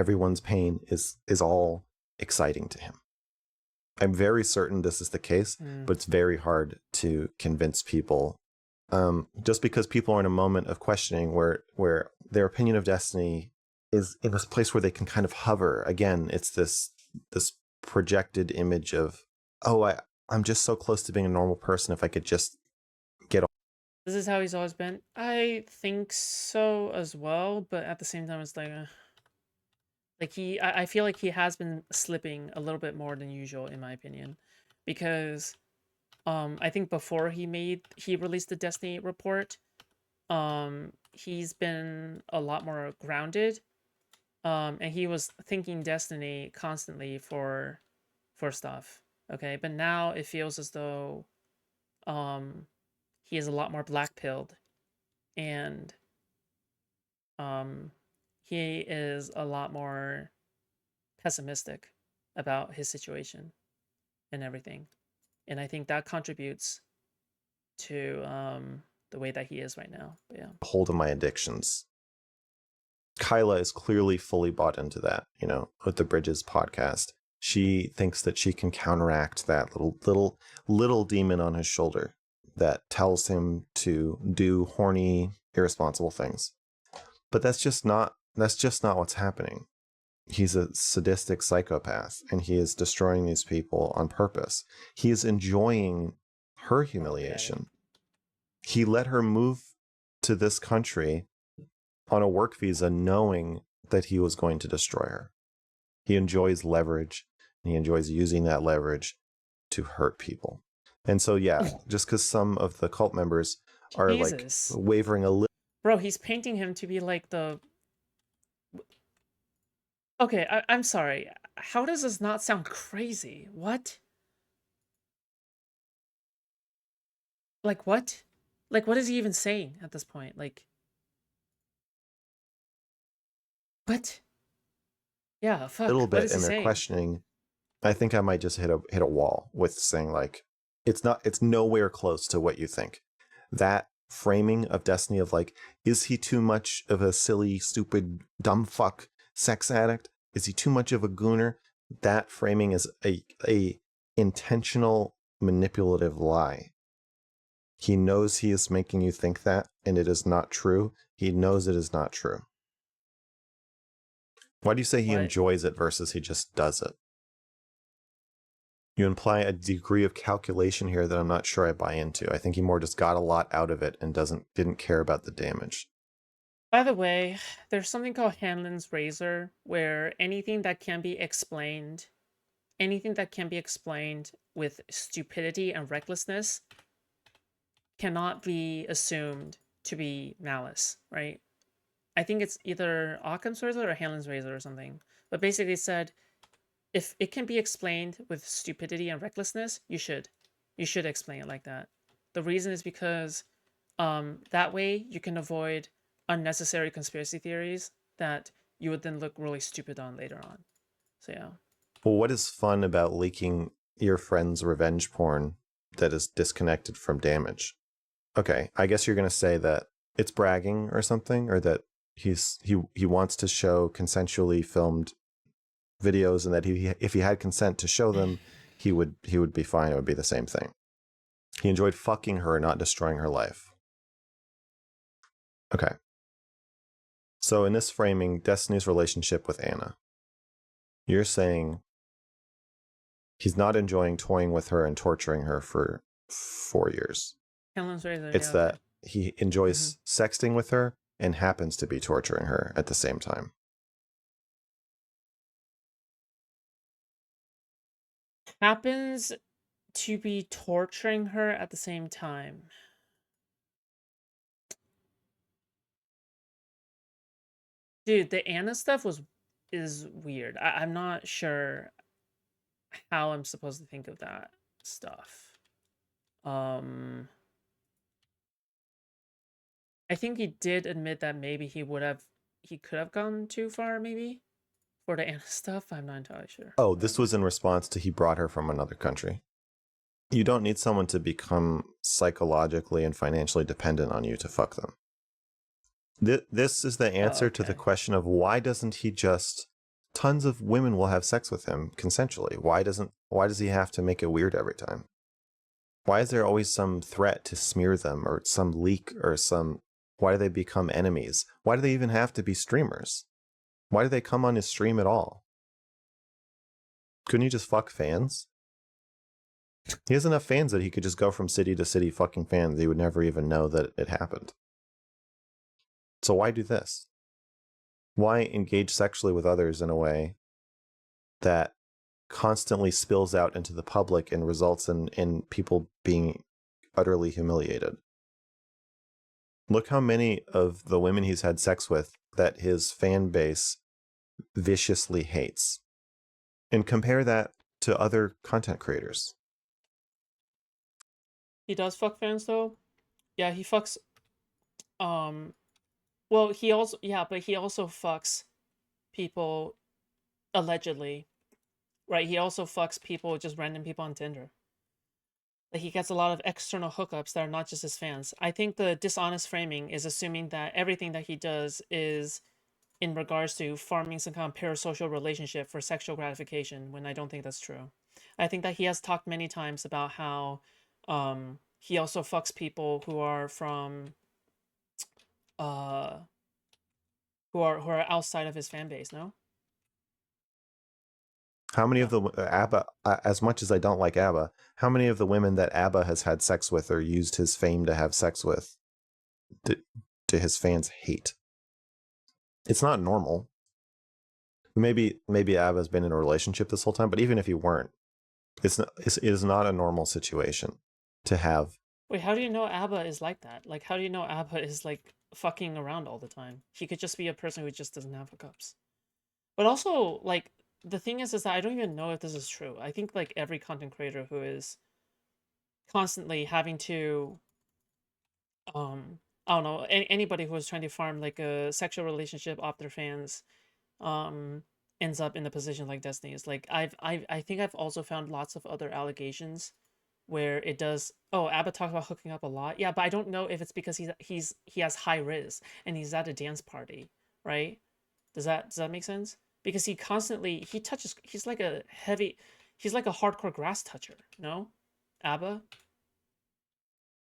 everyone's pain is all exciting to him. I'm very certain this is the case, but it's very hard to convince people. Just because people are in a moment of questioning where their opinion of destiny is in this place where they can kind of hover. Again, it's this projected image of, oh, I'm just so close to being a normal person if I could just get. This is how he's always been. I think so as well, but at the same time, it's like I feel like he has been slipping a little bit more than usual, in my opinion, because I think before he released the Destiny report, he's been a lot more grounded, and he was thinking Destiny constantly for stuff. Okay, but now it feels as though he is a lot more black pilled, and he is a lot more pessimistic about his situation and everything. And I think that contributes to the way that he is right now. But yeah. Hold of my addictions. Kyla is clearly fully bought into that, with the Bridges podcast. She thinks that she can counteract that little demon on his shoulder that tells him to do horny, irresponsible things. But that's just not what's happening. He's a sadistic psychopath, and he is destroying these people on purpose. He is enjoying her humiliation. Okay. He let her move to this country on a work visa knowing that he was going to destroy her. He enjoys leverage, and he enjoys using that leverage to hurt people. And so, yeah, just because some of the cult members are Jesus. like wavering a little. Bro, he's painting him to be like the... Okay, I'm sorry. How does this not sound crazy? What? Like, what? Like, what is he even saying at this point? Like... What? Yeah, fuck. A little bit, what is and he they're saying? questioning. I think I might just hit a wall with saying, like, it's nowhere close to what you think. That framing of Destiny of like, is he too much of a silly, stupid, dumb fuck sex addict? Is he too much of a gooner? That framing is a intentional, manipulative lie. He knows he is making you think that, and it is not true. He knows it is not true. Why do you say he enjoys it versus he just does it? You imply a degree of calculation here that I'm not sure I buy into. I think he more just got a lot out of it and didn't care about the damage. By the way, there's something called Hanlon's razor, where anything that can be explained with stupidity and recklessness cannot be assumed to be malice, right? I think it's either Occam's razor or Hanlon's razor or something. But basically it said, if it can be explained with stupidity and recklessness, you should explain it like that. The reason is because that way you can avoid unnecessary conspiracy theories that you would then look really stupid on later on. So yeah. Well, what is fun about leaking your friend's revenge porn that is disconnected from damage? Okay, I guess you're going to say that it's bragging or something, or that he wants to show consensually filmed videos, and that if he had consent to show them, he would be fine. It would be the same thing. He enjoyed fucking her, not destroying her life. Okay. So in this framing, Destiny's relationship with Anna, you're saying he's not enjoying toying with her and torturing her for 4 years. It's that he enjoys sexting with her and happens to be torturing her at the same time. Happens to be torturing her at the same time. Dude, the Anna stuff is weird. I'm not sure how I'm supposed to think of that stuff. I think he did admit that maybe he could have gone too far, maybe, for the Anna stuff. I'm not entirely sure. Oh, this was in response to he brought her from another country. You don't need someone to become psychologically and financially dependent on you to fuck them. This is the answer to the question of why doesn't he just tons of women will have sex with him consensually. Why does he have to make it weird every time? Why is there always some threat to smear them or some leak or why do they become enemies? Why do they even have to be streamers? Why do they come on his stream at all? Couldn't he just fuck fans? He has enough fans that he could just go from city to city fucking fans. He would never even know that it happened. So why do this? Why engage sexually with others in a way that constantly spills out into the public and results in people being utterly humiliated? Look how many of the women he's had sex with that his fan base viciously hates. And compare that to other content creators. He does fuck fans though. Yeah, he fucks. Well, he also but he also fucks people allegedly, right? He also fucks people, just random people on Tinder. Like he gets a lot of external hookups that are not just his fans. I think the dishonest framing is assuming that everything that he does is in regards to forming some kind of parasocial relationship for sexual gratification, when I don't think that's true. I think that he has talked many times about how he also fucks people who are from uh who are outside of his fan base, no? How many Yeah. of the ABBA, as much as I don't like ABBA, how many of the women that ABBA has had sex with or used his fame to have sex with do his fans hate? It's not normal. Maybe ABBA's been in a relationship this whole time, but even if you weren't, it is not a normal situation to have. Wait, how do you know ABBA is like that? Like, how do you know ABBA is like fucking around all the time? He could just be a person who just doesn't have hookups. But also, like, the thing is that I don't even know if this is true. I think like every content creator who is constantly having to, I don't know, anybody who is trying to farm like a sexual relationship off their fans, um, ends up in a position like Destiny's. Like, I think I've also found lots of other allegations where it does. Oh, Abba talks about hooking up a lot. Yeah, but I don't know if it's because he has high riz and he's at a dance party, right? Does that make sense? Because he touches. He's like a hardcore grass toucher. No, Abba.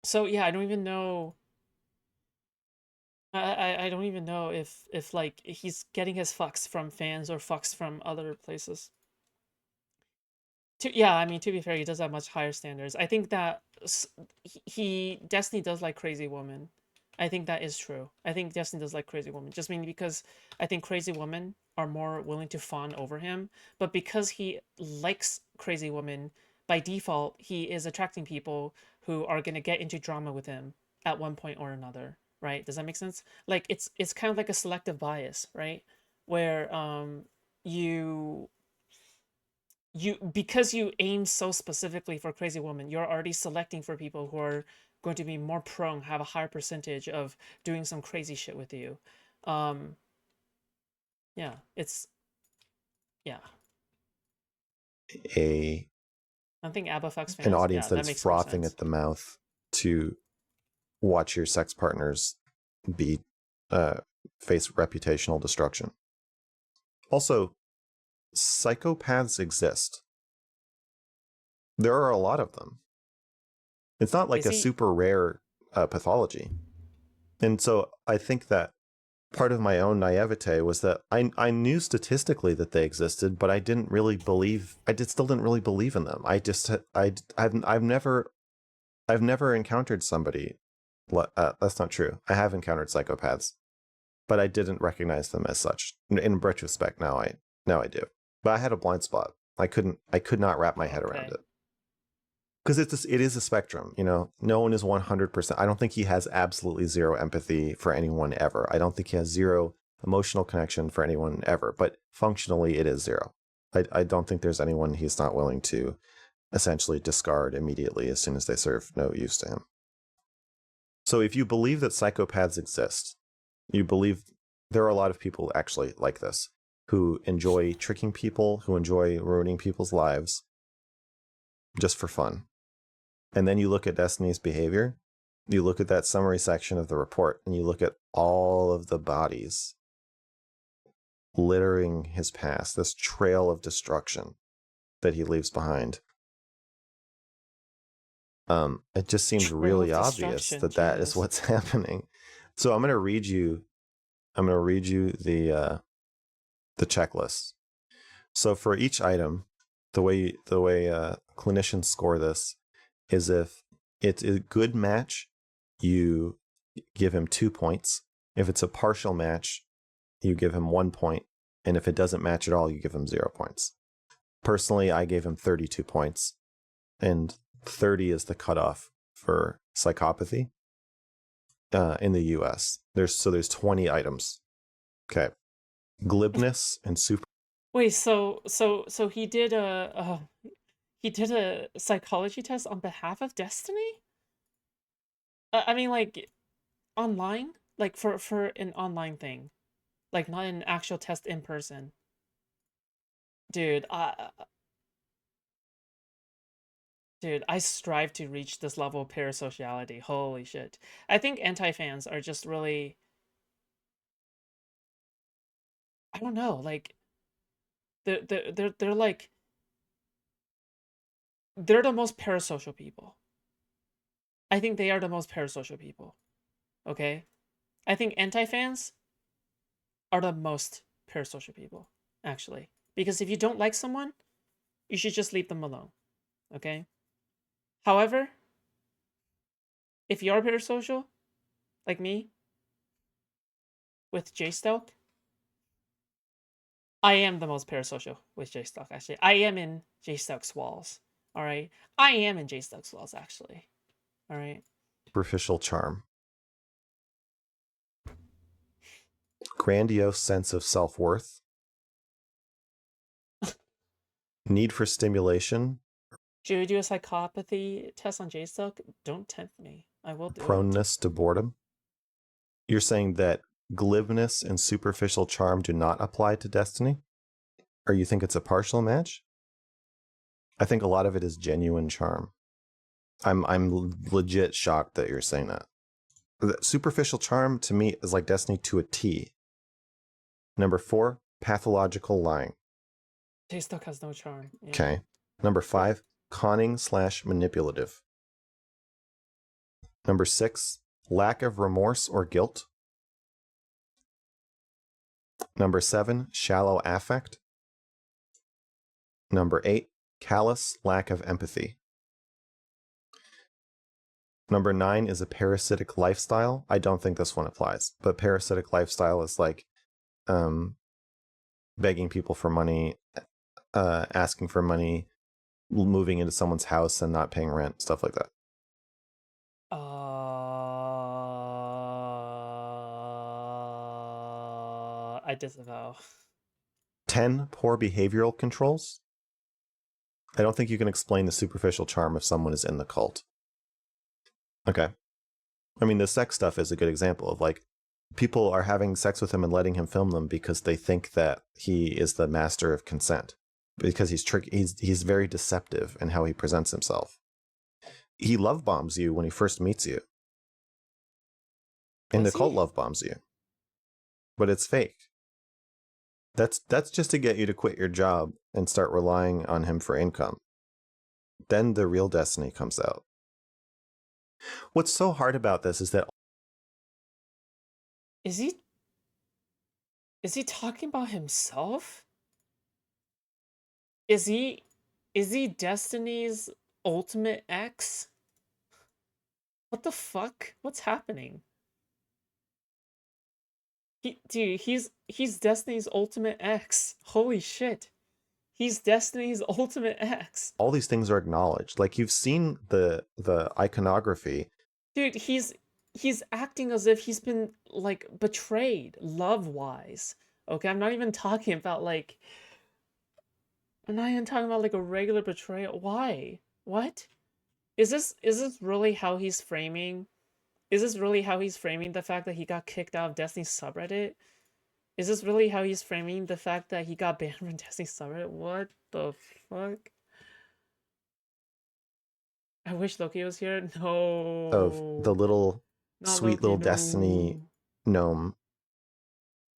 So yeah, I don't even know. I don't even know if like he's getting his fucks from fans or fucks from other places. Yeah, I mean, to be fair, he does have much higher standards. I think that Destiny does like Crazy Woman. I think that is true. I think Destiny does like Crazy Woman, just mainly because I think Crazy Women are more willing to fawn over him. But because he likes Crazy Woman, by default, he is attracting people who are gonna get into drama with him at one point or another. Right? Does that make sense? Like it's kind of like a selective bias, right? Where you because you aim so specifically for Crazy Woman, you're already selecting for people who are going to be more prone, have a higher percentage of doing some crazy shit with you. Um, yeah, it's yeah. a I think ABBA fucks an fans. audience Yeah, that that is makes more frothing sense. at the mouth to watch your sex partners be face reputational destruction. Also, psychopaths exist. There are a lot of them. It's not like Is a he? super rare pathology. And so I think that part of my own naivete was that I knew statistically that they existed, but I didn't really believe. Still didn't really believe in them. I've never encountered somebody. That's not true. I have encountered psychopaths, but I didn't recognize them as such. In retrospect, now I do. But I had a blind spot. I could not wrap my head around Okay. it. Because it is a spectrum, you know. No one is 100%. I don't think he has absolutely zero empathy for anyone ever. I don't think he has zero emotional connection for anyone ever. But functionally, it is zero. I don't think there's anyone he's not willing to essentially discard immediately as soon as they serve no use to him. So if you believe that psychopaths exist, you believe there are a lot of people actually like this who enjoy tricking people, who enjoy ruining people's lives just for fun. And then you look at Destiny's behavior, you look at that summary section of the report, and you look at all of the bodies littering his past, this trail of destruction that he leaves behind. It just seems Trail really of obvious destruction, that that is Jesus. what's happening. So I'm going to read you the checklist. So for each item, the way clinicians score this is if it's a good match, you give him 2 points. If it's a partial match, you give him 1 point. And if it doesn't match at all, you give him 0 points. Personally, I gave him 32 points, and 30 is the cutoff for psychopathy in the US. There's 20 items. Okay. Glibness and super. Wait, so he did a psychology test on behalf of Destiny? I mean, like online, like for an online thing, like not an actual test in person. Dude, I strive to reach this level of parasociality. Holy shit! I think anti-fans are just really, I don't know, like they're like they're the most parasocial people. I think they are the most parasocial people. Okay, I think anti-fans are the most parasocial people, actually. Because if you don't like someone, you should just leave them alone. Okay? However, if you're parasocial, like me, with J Stoke, I am the most parasocial with J Stoke, actually. I am in J Stoke's walls. Alright? I am in J Stoke's walls, actually. Alright? Superficial charm. Grandiose sense of self-worth. Need for stimulation. Should we do a psychopathy test on J Stoke? Don't tempt me. I will do it. Proneness to boredom. You're saying that glibness and superficial charm do not apply to Destiny? Or you think it's a partial match? I think a lot of it is genuine charm. I'm legit shocked that you're saying that. The superficial charm to me is like Destiny to a T. Number 4, pathological lying. J Stoke has no charm. Yeah. Okay. Number 5, conning / manipulative. Number 6, lack of remorse or guilt. Number 7, shallow affect. Number 8, callous lack of empathy. Number 9 is a parasitic lifestyle. I don't think this one applies, but parasitic lifestyle is like begging people for money, asking for money, moving into someone's house and not paying rent, stuff like that. I disavow. 10, poor behavioral controls. I don't think you can explain the superficial charm if someone is in the cult. Okay. I mean, the sex stuff is a good example of like people are having sex with him and letting him film them because they think that he is the master of consent, because he's very deceptive in how he presents himself. He love bombs you when he first meets you. And the cult love bombs you. But it's fake. That's just to get you to quit your job and start relying on him for income. Then the real Destiny comes out. What's so hard about this is that Is he talking about himself? Is he Destiny's ultimate ex? What the fuck? What's happening? Dude, he's Destiny's ultimate ex. Holy shit. He's Destiny's ultimate ex. all these things are acknowledged. Like you've seen the iconography. Dude, he's acting as if he's been like betrayed love-wise. Okay, I'm not even talking about like a regular betrayal. Why? What? Is this really how he's framing? Is this really how he's framing the fact that he got kicked out of Destiny's subreddit? Is this really how he's framing the fact that he got banned from Destiny's subreddit? What the fuck? I wish Loki was here. Of No. the little Not sweet Loki, little Destiny no. gnome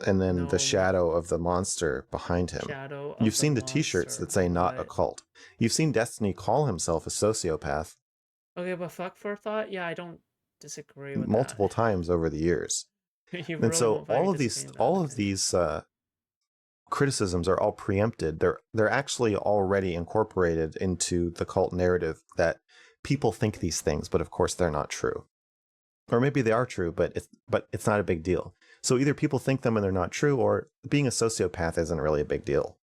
and then the No, shadow of the monster behind him. shadow You've of the seen the t-shirts monster. that say not a What? cult. You've seen Destiny call himself a sociopath Okay, but fuck for thought. Yeah, I don't disagree with that. multiple times over the years. You And really so won't find me disagreeing with that. all of Okay. these criticisms are all preempted. They're actually already incorporated into the cult narrative that people think these things, but of course they're not true. Or maybe they are true, but it's not a big deal. So either people think them and they're not true, or being a sociopath isn't really a big deal.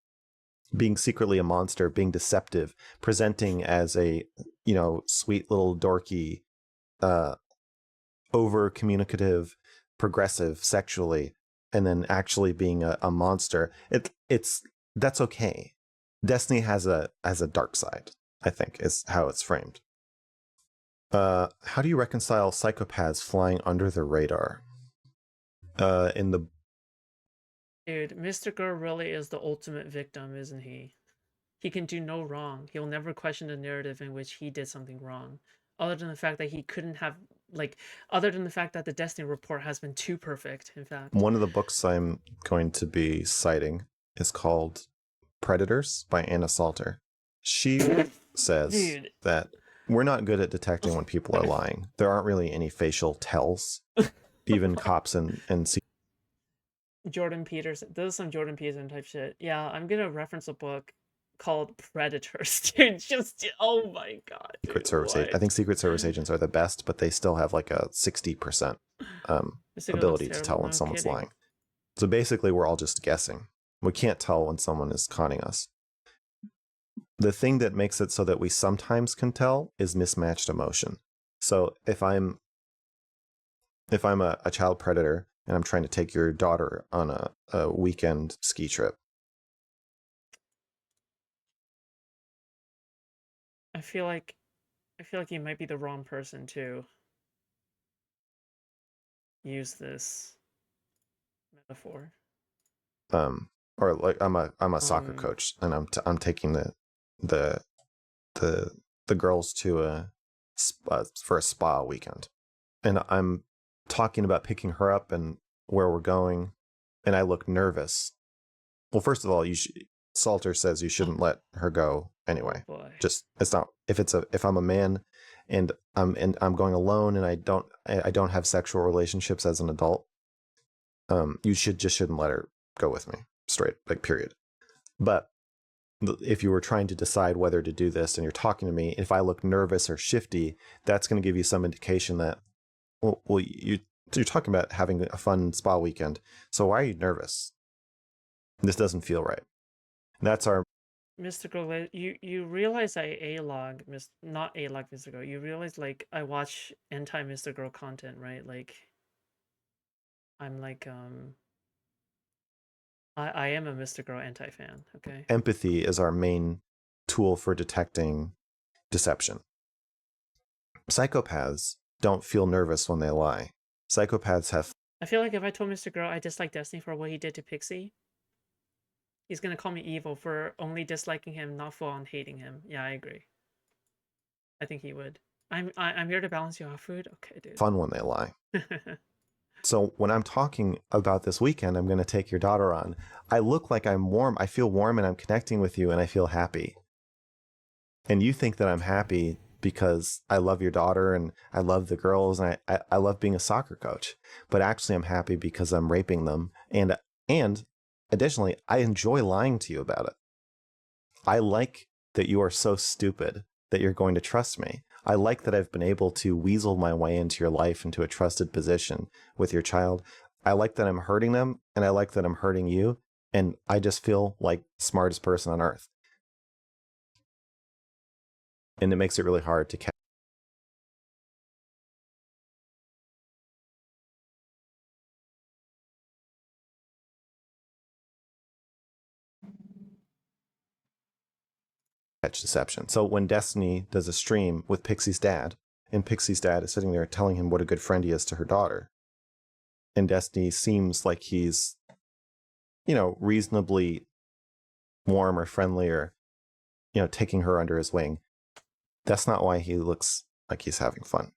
Being secretly a monster, being deceptive, presenting as a, sweet little dorky, over communicative, progressive sexually, and then actually being a monster, it's that's okay. Destiny has a dark side, I think, is how it's framed. How do you reconcile psychopaths flying under the radar? In the Dude, MrGirl really is the ultimate victim, isn't he? He can do no wrong. He'll never question the narrative in which he did something wrong. Other than the fact that he couldn't have, like, other than the fact that the Destiny report has been too perfect, in fact. one of the books I'm going to be citing is called Predators by Anna Salter. She says Dude. that we're not good at detecting when people are lying. There aren't really any facial tells. Even cops and Jordan Peterson. This is some Jordan Peterson type shit. Yeah, I'm gonna reference a book called Predators, dude. Just oh my god, Secret dude, Service. I what? think Secret Service agents are the best, but they still have like a 60% Mystical looks ability to terrible, tell when no someone's kidding. lying. So basically, we're all just guessing. We can't tell when someone is conning us. The thing that makes it so that we sometimes can tell is mismatched emotion. So if I'm a child predator and I'm trying to take your daughter on a weekend ski trip, I feel like you might be the wrong person to use this metaphor. or like I'm a soccer Um, coach and I'm taking the the girls to for a spa weekend, and I'm talking about picking her up and where we're going, and I look nervous. Well, first of all, Salter says you shouldn't let her go anyway. oh boy. Just it's not if I'm a man and I'm going alone and I don't have sexual relationships as an adult, you shouldn't let her go with me, straight, like, period. But if you were trying to decide whether to do this and you're talking to me, if I look nervous or shifty, that's going to give you some indication that, well, you're talking about having a fun spa weekend. So why are you nervous? This doesn't feel right. And that's our MrGirl, you realize I A-log, not A-log MrGirl. You realize, like, I watch anti-MrGirl content, right? Like, I'm like, I am a MrGirl anti-fan, okay? empathy is our main tool for detecting deception. Psychopaths don't feel nervous when they lie. Psychopaths have I feel like if I told MrGirl I dislike Destiny for what he did to Pixie, he's gonna call me evil for only disliking him, not full on hating him. Yeah, I agree. I think he would. I'm here to balance you off, food. Okay, dude. fun when they lie. So when I'm talking about this weekend, I'm going to take your daughter on, I look like I'm warm. I feel warm and I'm connecting with you and I feel happy. And you think that I'm happy because I love your daughter and I love the girls and I love being a soccer coach. But actually I'm happy because I'm raping them. And additionally, I enjoy lying to you about it. I like that you are so stupid that you're going to trust me. I like that I've been able to weasel my way into your life, into a trusted position with your child. I like that I'm hurting them, and I like that I'm hurting you, and I just feel like the smartest person on earth. And it makes it really hard to catch deception. So when Destiny does a stream with Pixie's dad, and Pixie's dad is sitting there telling him what a good friend he is to her daughter, and Destiny seems like he's, reasonably warm or friendly or, taking her under his wing, that's not why he looks like he's having fun.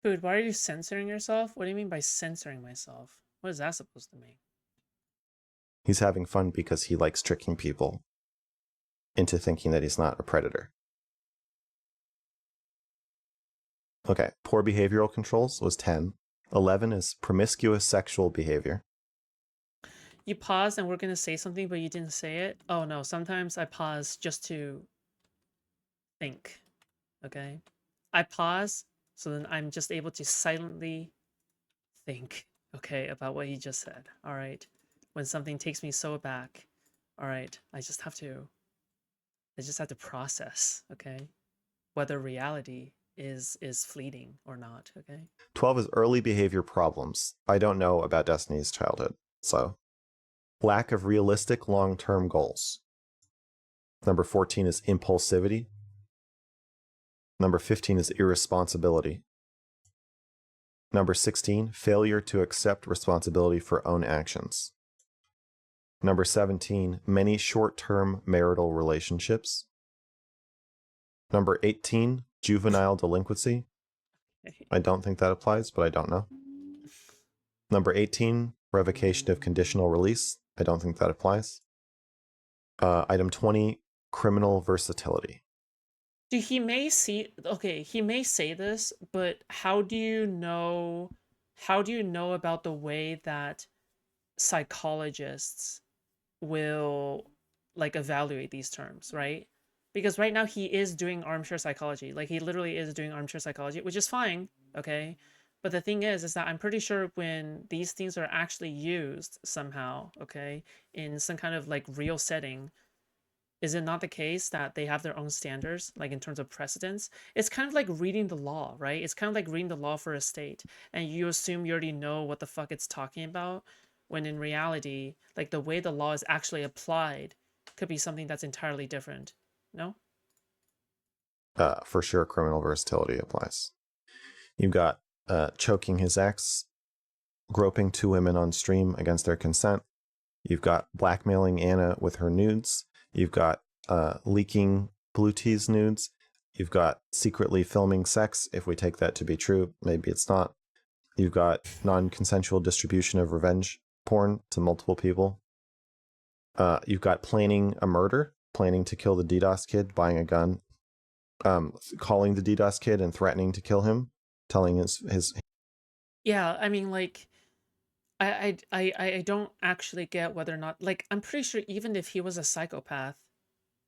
Dude, why are you censoring yourself? What do you mean by censoring myself? What is that supposed to mean? He's having fun because he likes tricking people into thinking that he's not a predator. Okay, poor behavioral controls was 10. 11 is promiscuous sexual behavior. You paused and we're gonna say something, but you didn't say it. Oh no, sometimes I pause just to think. Okay? I pause so then I'm just able to silently think, okay, about what he just said. All right. When something takes me so aback, all right, I just have to process, okay, whether reality is fleeting or not, okay? 12 is early behavior problems. I don't know about Destiny's childhood, so lack of realistic long-term goals. Number 14 is impulsivity. Number 15 is irresponsibility. Number 16, failure to accept responsibility for own actions. Number 17, many short-term marital relationships. Number 18, juvenile delinquency. I don't think that applies, but I don't know. Number 18, revocation of conditional release. I don't think that applies. Item 20, criminal versatility. Dude, he may say this, but how do you know about the way that psychologists will like evaluate these terms, right? Because right now he is doing armchair psychology. Like he literally is doing armchair psychology, which is fine, okay? But the thing is that I'm pretty sure when these things are actually used somehow, okay, in some kind of like real setting, is it not the case that they have their own standards, like in terms of precedence? It's kind of like reading the law, right? It's kind of like reading the law for a state, and you assume you already know what the fuck it's talking about, when in reality, like the way the law is actually applied could be something that's entirely different. No? For sure, criminal versatility applies. You've got choking his ex, groping two women on stream against their consent. You've got blackmailing Anna with her nudes. You've got leaking Blue Tea's nudes. You've got secretly filming sex, if we take that to be true. Maybe it's not. You've got non-consensual distribution of revenge porn to multiple people. You've got planning a murder, planning to kill the DDoS kid, buying a gun, calling the DDoS kid and threatening to kill him, telling his Yeah, I mean, like, I don't actually get whether or not, like, I'm pretty sure even if he was a psychopath,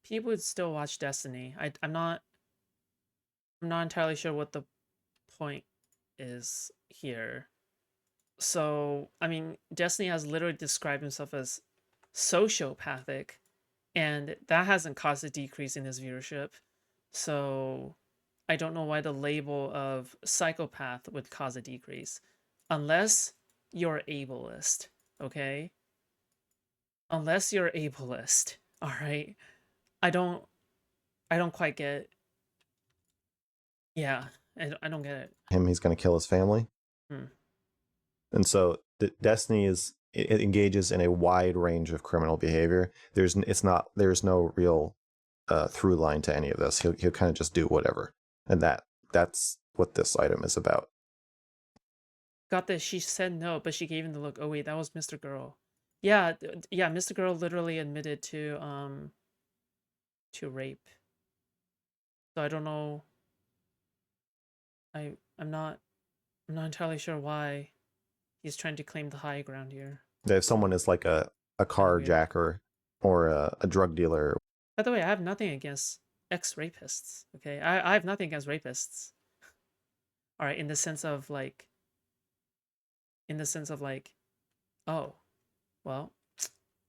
people would still watch Destiny. I'm not entirely sure what the point is here. So, I mean, Destiny has literally described himself as sociopathic, and that hasn't caused a decrease in his viewership. So, I don't know why the label of psychopath would cause a decrease. Unless you're ableist, okay? Unless you're ableist, all right? I don't quite get. Yeah, I don't get it. he's going to kill his family. Hmm. And so Destiny it engages in a wide range of criminal behavior. There's no real through line to any of this. He'll kind of just do whatever, and that's what this item is about. Got this. She said no, but she gave him the look. Oh wait, that was MrGirl. Yeah, yeah. MrGirl literally admitted to rape. So I don't know. I'm not entirely sure why he's trying to claim the high ground here. If someone is like a carjacker or a drug dealer. By the way, I have nothing against ex-rapists. Okay, I have nothing against rapists. All right, in the sense of like, oh, well,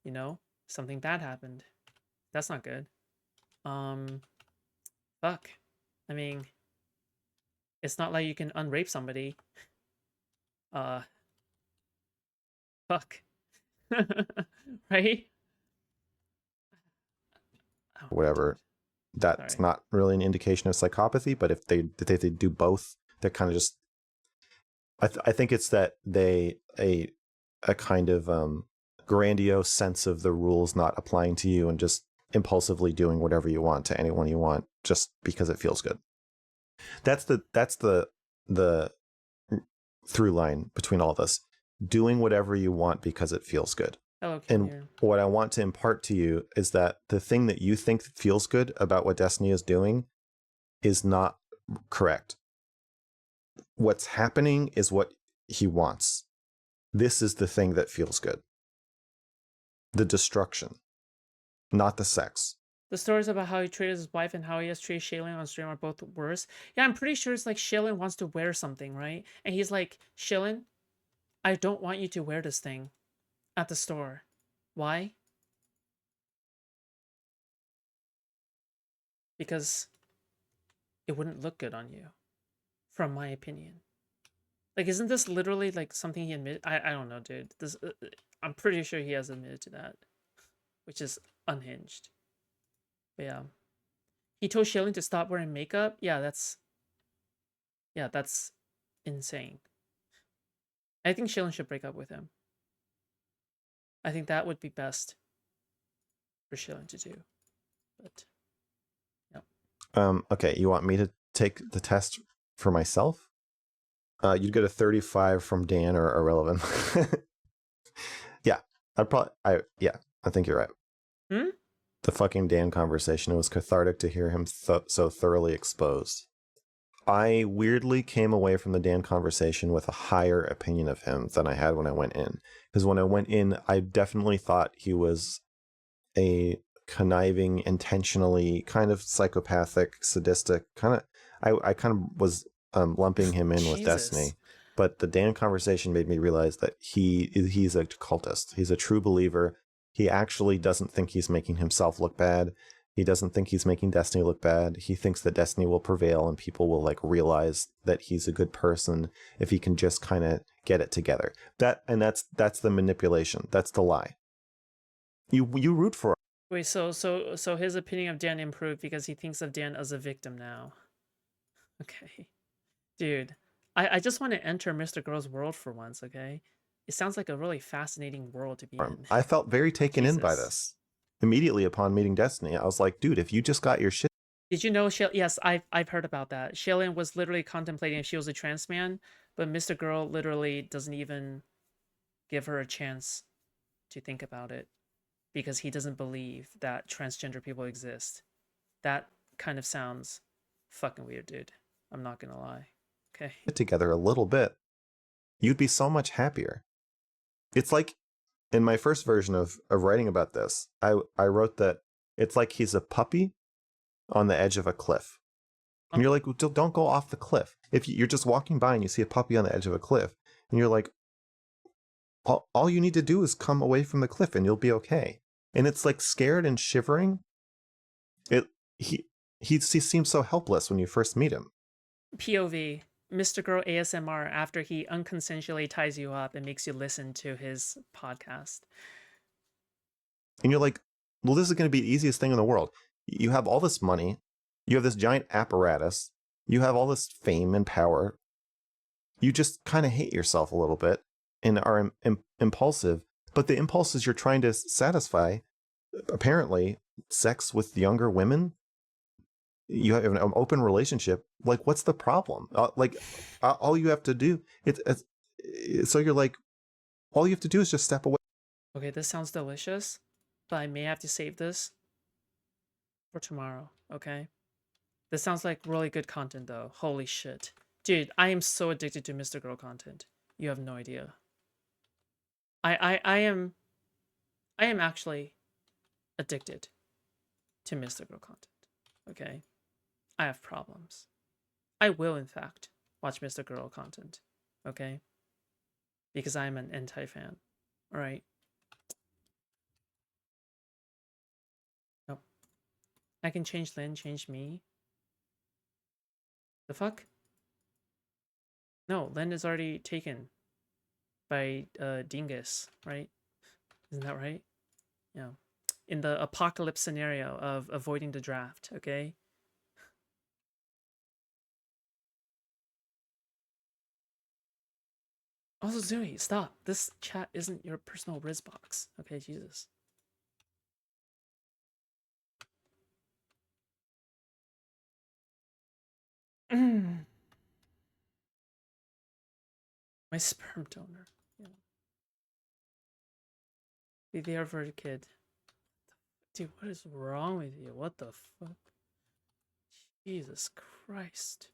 you know, something bad happened. That's not good. Fuck. I mean, it's not like you can unrape somebody. Fuck. Right? Oh, whatever. That's not really an indication of psychopathy, but if they do both, they're kind of just. I think it's that a kind of grandiose sense of the rules not applying to you and just impulsively doing whatever you want to anyone you want just because it feels good. That's the through line between all this. Doing whatever you want because it feels good. Hello, And here. what I want to impart to you is that the thing that you think feels good about what Destiny is doing is not correct. What's happening is what he wants. This is the thing that feels good. The destruction, not the sex. The stories about how he treated his wife and how he has treated Shaylin on stream are both worse. Yeah, I'm pretty sure it's like Shaylin wants to wear something, right? And he's like, Shaylin, I don't want you to wear this thing at the store. Why? Because it wouldn't look good on you, from my opinion. Like, isn't this literally like something he admitted? I don't know, dude. This I'm pretty sure he has admitted to that, which is unhinged. But yeah, he told Shaylin to stop wearing makeup. Yeah, that's insane. I think Shaylin should break up with him. I think that would be best for Shaylin to do. But yeah. Okay, you want me to take the test for myself? You'd get a 35 from Dan or irrelevant. Yeah, I think you're right. Hmm? The fucking Dan conversation, it was cathartic to hear him so thoroughly exposed. I weirdly came away from the Dan conversation with a higher opinion of him than I had when I went in. Because when I went in, I definitely thought he was a conniving, intentionally kind of psychopathic, sadistic kind of. I kind of was lumping him in with Destiny, Jesus. but the Dan conversation made me realize that he's a cultist. He's a true believer. He actually doesn't think he's making himself look bad. He doesn't think he's making Destiny look bad. He thinks that Destiny will prevail and people will like realize that he's a good person if he can just kind of get it together. That's the manipulation. That's the lie. You root for. Wait, so his opinion of Dan improved because he thinks of Dan as a victim now. Okay. Dude, I just want to enter MrGirl's world for once, okay? It sounds like a really fascinating world to be in. I felt very taken in by Jesus. this. Immediately upon meeting Destiny, I was like, dude, if you just got your shit. Did you know yes, I've heard about that. Shaylin was literally contemplating if she was a trans man, but MrGirl literally doesn't even give her a chance to think about it because he doesn't believe that transgender people exist. That kind of sounds fucking weird, dude. I'm not gonna lie. Okay. Together a little bit, you'd be so much happier. It's like in my first version of writing about this, I wrote that it's like he's a puppy on the edge of a cliff. And you're like, don't go off the cliff. If you're just walking by and you see a puppy on the edge of a cliff, and you're like, all you need to do is come away from the cliff and you'll be okay. And it's like scared and shivering. It he seems so helpless when you first meet him. POV, MrGirl ASMR after he unconsensually ties you up and makes you listen to his podcast. And you're like, well, this is going to be the easiest thing in the world. You have all this money, you have this giant apparatus, you have all this fame and power. You just kind of hate yourself a little bit and are impulsive. But the impulses you're trying to satisfy, apparently, sex with younger women, you have an open relationship. Like, what's the problem? All you have to do, so you're like, all you have to do is just step away. Okay, this sounds delicious, but I may have to save this for tomorrow, okay? This sounds like really good content though. Holy shit. Dude, I am so addicted to MrGirl content. You have no idea. I am actually addicted to MrGirl content. Okay? I have problems. I will in fact watch MrGirl content. Okay? Because I'm an anti-fan. Alright? Nope. I can change Lynn, change me. The fuck? No, Lynn is already taken by Dingus, right? Isn't that right? Yeah. In the apocalypse scenario of avoiding the draft, okay? Also, Zuri, stop. This chat isn't your personal Riz box. Okay, Jesus. My sperm donor. Yeah. Be there for the kid. Dude, what is wrong with you? What the fuck? Jesus Christ.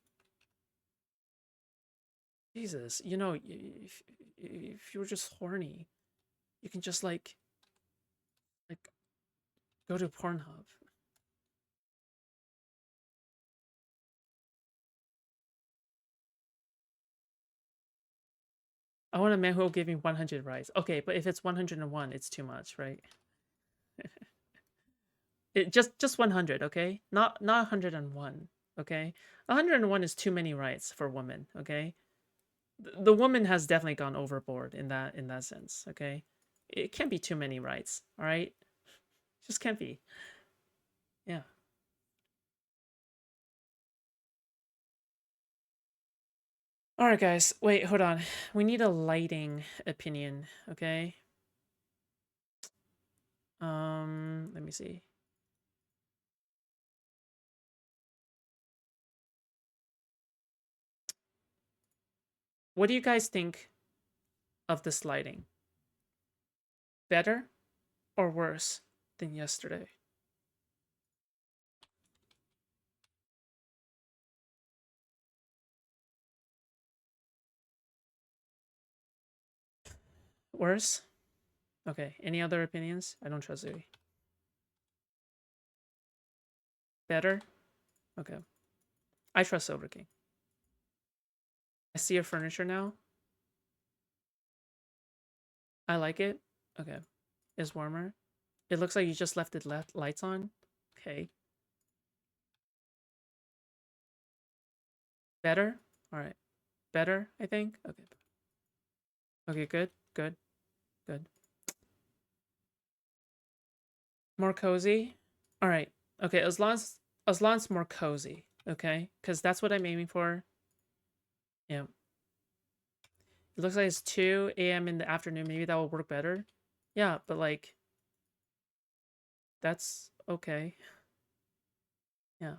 Jesus, you know, if you were just horny, you can just like go to Pornhub. I want a man who will give me 100 rights. Okay, but if it's 101, it's too much, right? Just 100, okay? Not 101, okay? 101 is too many rights for women, okay? The woman has definitely gone overboard in that sense, okay? It can't be too many rights, all right? Just can't be. Yeah. All right, guys. Wait, hold on. We need a lighting opinion, okay? Let me see. What do you guys think of this lighting? Better or worse than yesterday? Worse? Okay. Any other opinions? I don't trust you. Better? Okay. I trust Silver King. I see your furniture now. I like it. Okay. It's warmer. It looks like you just left it lights on. Okay. Better? Alright. Better, I think? Okay. Okay, good. Good. Good. More cozy? Alright. Okay, as long as it's more cozy, okay? Because that's what I'm aiming for. Yeah. It looks like it's 2 a.m. in the afternoon. Maybe that will work better. Yeah, but like that's okay. Yeah.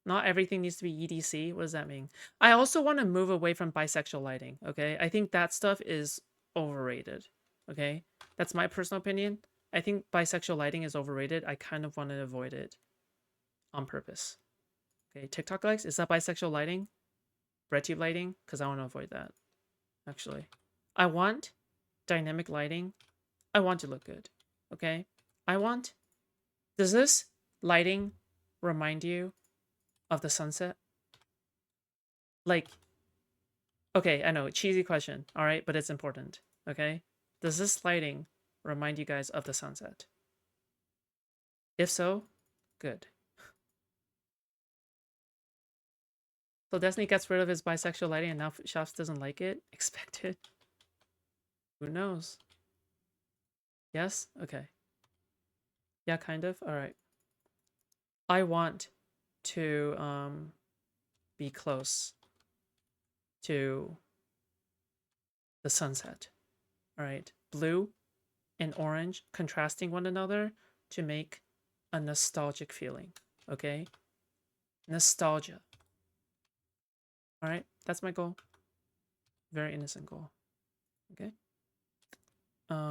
Not everything needs to be EDC. What does that mean? I also want to move away from bisexual lighting, okay? I think that stuff is overrated, okay? That's my personal opinion. I think bisexual lighting is overrated. I kind of want to avoid it on purpose. Okay, TikTok likes, is that bisexual lighting? RedTube lighting? Because I want to avoid that, actually. I want dynamic lighting. I want to look good, okay? Does this lighting remind you of the sunset? Like, okay, I know, cheesy question, all right, but it's important, okay? Does this lighting remind you guys of the sunset? If so, good. So Destiny gets rid of his bisexual lighting and now Shops doesn't like it? Expected. Who knows? Yes? Okay. Yeah, kind of. All right. I want to be close to the sunset. All right. Blue and orange contrasting one another to make a nostalgic feeling. Okay? Nostalgia. All right? That's my goal. Very innocent goal. Okay? Yep.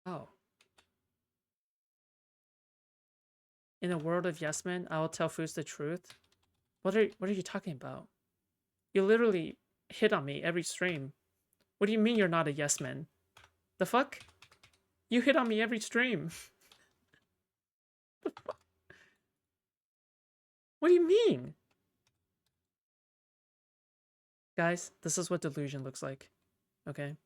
Oh. In a world of yes men, I will tell Foos the truth. What are you talking about? You literally hit on me every stream. What do you mean you're not a yes man? The fuck? You hit on me every stream. What do you mean? Guys, this is what delusion looks like. Okay?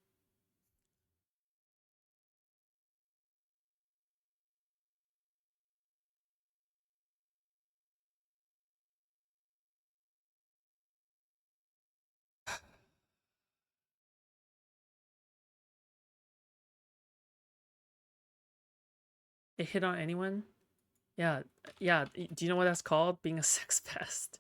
It hit on anyone? Yeah. Yeah. Do you know what that's called? Being a sex pest.